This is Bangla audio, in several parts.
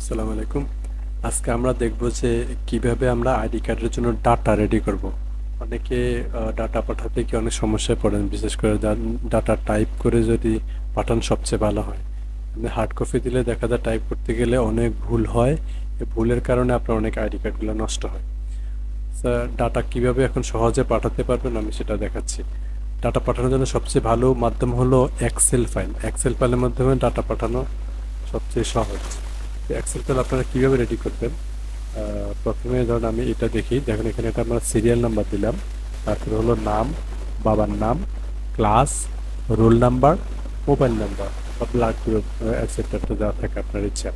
আসসালামু আলাইকুম। আজকে আমরা দেখব যে কিভাবে আমরা আইডি কার্ডের জন্য ডাটা রেডি করব। অনেকে ডাটা পাঠাতে গিয়ে অনেক সমস্যায় পড়েন, বিশেষ করে ডাটা টাইপ করে যদি পাঠান সবচেয়ে ভালো হয়। হার্ড কপি দিলে দেখা যায় টাইপ করতে গেলে অনেক ভুল হয়। এই ভুলের কারণে আপনার অনেক আইডি কার্ডগুলো নষ্ট হয়। স্যার, ডাটা কিভাবে এখন সহজে পাঠাতে পারবেন আমি সেটা দেখাচ্ছি। ডাটা পাঠানোর জন্য সবচেয়ে ভালো মাধ্যম হলো এক্সেল ফাইল। এক্সেল ফাইলের মাধ্যমে ডাটা পাঠানো সবচেয়ে সহজ। এক্সেল ফাইল আপনারা কীভাবে রেডি করবেন? প্রথমে ধরুন আমি এটা দেখি, দেখেন এখানে একটা আমরা সিরিয়াল নাম্বার দিলাম, তারপরে হলো নাম, বাবার নাম, class, roll number, mobile number বা ব্লাড গ্রুপ অ্যাটসেট্রা যা থাকে আপনার ইচ্ছা।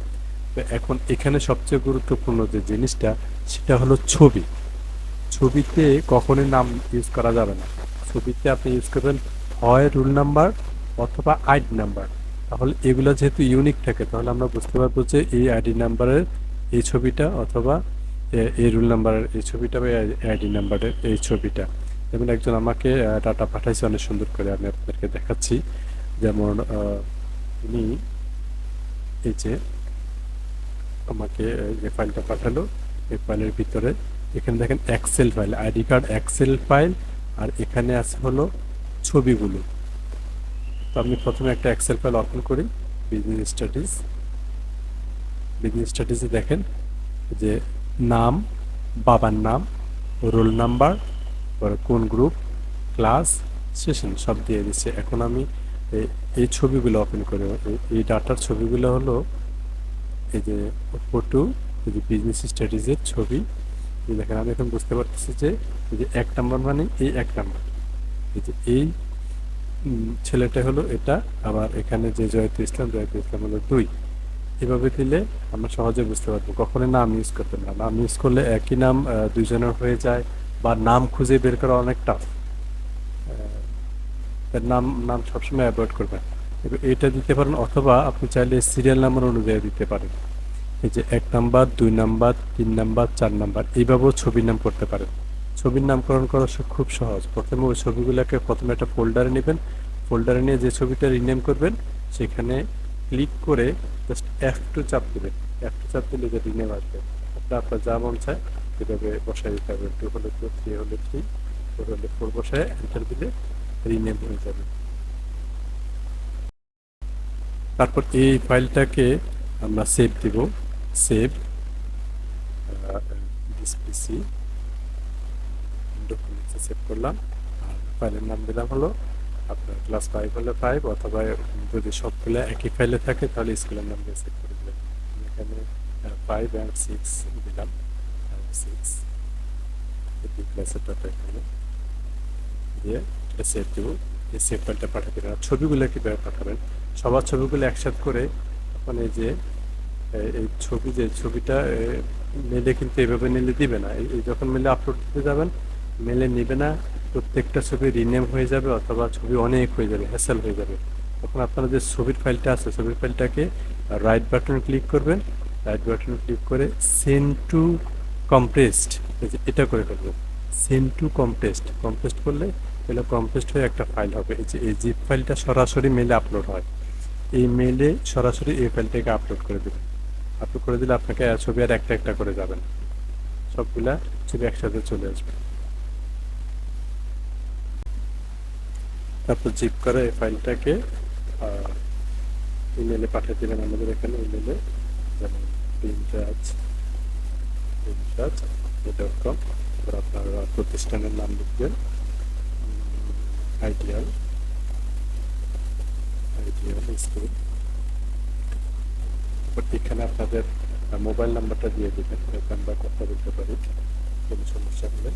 তো এখন এখানে সবচেয়ে গুরুত্বপূর্ণ যে জিনিসটা সেটা হলো ছবি। ছবিতে কখনোই নাম ইউজ করা যাবে না। ছবিতে আপনি ইউজ করবেন হয় রুল নাম্বার অথবা আইডি নাম্বার। তাহলে এগুলো যেহেতু ইউনিক থাকে তাহলে আমরা বুঝতে পারবো যে এই আইডি নাম্বারের এই ছবিটা অথবা এই রুল নাম্বারের এই ছবিটা বা আইডি নাম্বারের এই ছবিটা। যেমন একজন আমাকে ডাটা পাঠাইছে অনেক সুন্দর করে, আমি আপনাদেরকে দেখাচ্ছি। যেমন তিনি এই যে আমাকে যে ফাইলটা পাঠালো, এই ফাইলের ভিতরে এখানে দেখেন excel file, ID card excel file, আর এখানে আছে হলো ছবিগুলো। তো আমি প্রথমে একটা এক্সেল ফাইল ওপেন করি, বিজনেস স্টাডিজ। বিজনেস স্টাডিজে দেখেন যে নাম, বাবার নাম, রোল নাম্বার, কোন গ্রুপ, ক্লাস, সেশন সব দিয়ে দিচ্ছে। এখন আমি এই ছবিগুলো ওপেন করি। এই ডাটার ছবিগুলো হলো এই যে ফটো, এই যে বিজনেস স্টাডিজের ছবি। দেখেন আমি এখন বুঝতে পারতেছি যে এই যে 1 নাম্বার মানে এই 1 নাম্বার, এই যে এই ছেলেটা হলো এটা। আবার এখানে যে জয়িত ইসলাম, জয়িত ইসলাম হলো 2। এভাবে দিলে আমরা সহজে বুঝতে পারবো। কখনোই নাম ইউজ করবেন না, নাম ইউজ করলে একই নাম দুইজনের হয়ে যায় বা নাম খুঁজে বের করা অনেক টাফ। তার নাম নাম সবসময় অ্যাভয়েড করবেন। এবার এটা দিতে পারেন অথবা আপনি চাইলে সিরিয়াল নাম্বার অনুযায়ী দিতে পারেন। এই যে 1 নাম্বার, 2 নাম্বার, 3 নাম্বার, 4 নাম্বার এইভাবেও ছবির নাম করতে পারেন। ছবির নামকরণ করা খুব সহজ। প্রথমে ওই ছবিগুলোকে প্রথমে একটা ফোল্ডারে নেবেন। ফোল্ডারে নিয়ে যে ছবিটা রিনেম করবেন সেখানে ক্লিক করে জাস্ট F2 চাপ দেবেন। F2 চাপ দিলে যে রিনেম আসবে, আপনার যা মন চায় এভাবে বসাই দিতে হবে। 2 হলে 2, 3 হলে 3, 4 হলে 4 বসায় এন্টার দিলে রিনেম হয়ে যাবে। তারপর এই ফাইলটাকে আমরা সেভ দিব। সেভ দিস পিসি ডকুমেন্টসে সেভ করলাম। আর ফাইলের নাম দিলাম হলো আপনার ক্লাস 5 হলে 5, অথবা যদি সবগুলো একই ফাইলে থাকে তাহলে স্কুলের নাম দিয়ে সেভ করে দিলাম। এখানে 5 and 6 দিলাম, 5, 6 এই ক্লাসের ডাটা এখানে দিয়ে এটা সেভ দেবো। এই সেভ ফাইলটা পাঠাতে পারেন। ছবিগুলো কীভাবে পাঠাবেন? সবার ছবিগুলো একসাথে করে তখন এই যে এই ছবি, যে ছবিটা মেলে কিন্তু এভাবে নিলে দিবে না। এই যখন মেলে আপলোড দিতে যাবেন মেলে নিবে না, প্রত্যেকটা ছবি রিনেম হয়ে যাবে অথবা ছবি অনেক হয়ে যাবে, হ্যাসেল হয়ে যাবে। তখন আপনারা যে ছবির ফাইলটা আছে ছবির ফাইলটাকে রাইট বাটন ক্লিক করবেন। রাইট বাটন ক্লিক করে সেন্ড টু কম্প্রেসড, এটা করে ফেলবেন। সেন্ড টু কম্প্রেসড, কম্প্রেসড করলে এগুলো কম্প্রেসড হয়ে একটা ফাইল হবে। এই যে এই জিপ ফাইলটা সরাসরি মেলে আপলোড হয়, এই মেলে সরাসরি এই ফাইলটাকে আপলোড করে দেবেন। আপলোড করে দিলে আপনাকে ছবি আর একটা একটা করে যাবেন, সবগুলা ছবি একসাথে চলে আসবে। তারপর জিপ করে এই ফাইলটাকে ইমেলে পাঠিয়ে দিলেন। আমাদের এখানে ইমেলে যেমন প্রিন্টাজ.com, এবার আপনার প্রতিষ্ঠানের নাম লিখবেন আইডিয়াল আইডিয়াল স্কুল। এখানে আপনাদের মোবাইল নাম্বারটা দিয়ে দেবেন, আমরা কথা বলতে পারি কোনো সমস্যা হলে।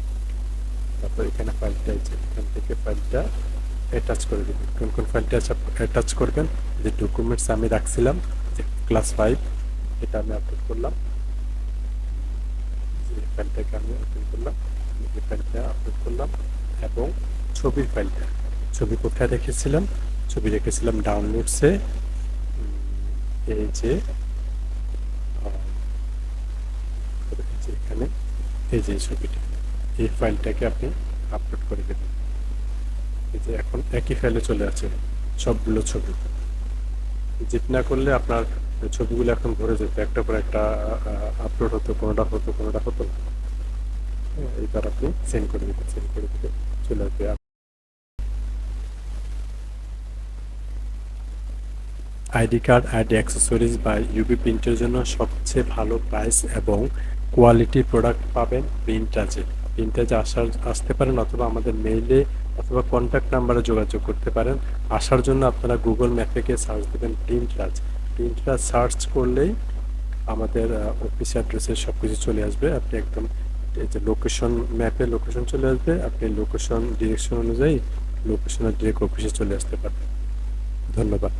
তারপর এখানে ফাইলটা আছে, এখান থেকে ফাইলটা অ্যাটাচ করে দেবেন। কোন কোন ফাইলটা অ্যাটাচ করবেন? যে ডকুমেন্টস আমি রাখছিলাম, যে ক্লাস 5 এটা আমি আপলোড করলাম। যে ফাইলটাকে আমি ওপেন করলাম, এই ফাইলটা আপলোড করলাম। এবং ছবির ফাইলটা, ছবি কোথায় রেখেছিলাম? ছবি রেখেছিলাম ডাউনলোডসে। এই যে এখানে এই যে ছবিটা, এই ফাইলটাকে আপনি আপলোড করে দেবেন। এই যে এখন একই ফাইলে চলে আছে সবগুলো ছবি। জিপ না করলে আপনার ছবিগুলো এখন ভরে যেত, একটা পর একটা আপলোড হতো, কোনোটা হতো না। হ্যাঁ, এবার আপনি সেন্ড করে দিতে চলে আসবে। আইডি কার্ড, আইডি অ্যাক্সেসরিজ বা ইউভি প্রিন্টের জন্য সবচেয়ে ভালো প্রাইস এবং কোয়ালিটির প্রোডাক্ট পাবেন প্রিন্টাজে। প্রিন্টাজে আসতে পারেন, অথবা আমাদের মেইলে অথবা কন্ট্যাক্ট নাম্বারে যোগাযোগ করতে পারেন। আসার জন্য আপনারা গুগল ম্যাপে গিয়ে সার্চ দেবেন প্রিন্টরাজ। প্রিন্টরাজ সার্চ করলেই আমাদের অফিস অ্যাড্রেসে সব কিছু চলে আসবে। আপনি একদম এই যে লোকেশন, ম্যাপে লোকেশন চলে আসবে, আপনি লোকেশন ডিরেকশন অনুযায়ী লোকেশনের ডিরেক্ট অফিসে চলে আসতে পারবেন। ধন্যবাদ।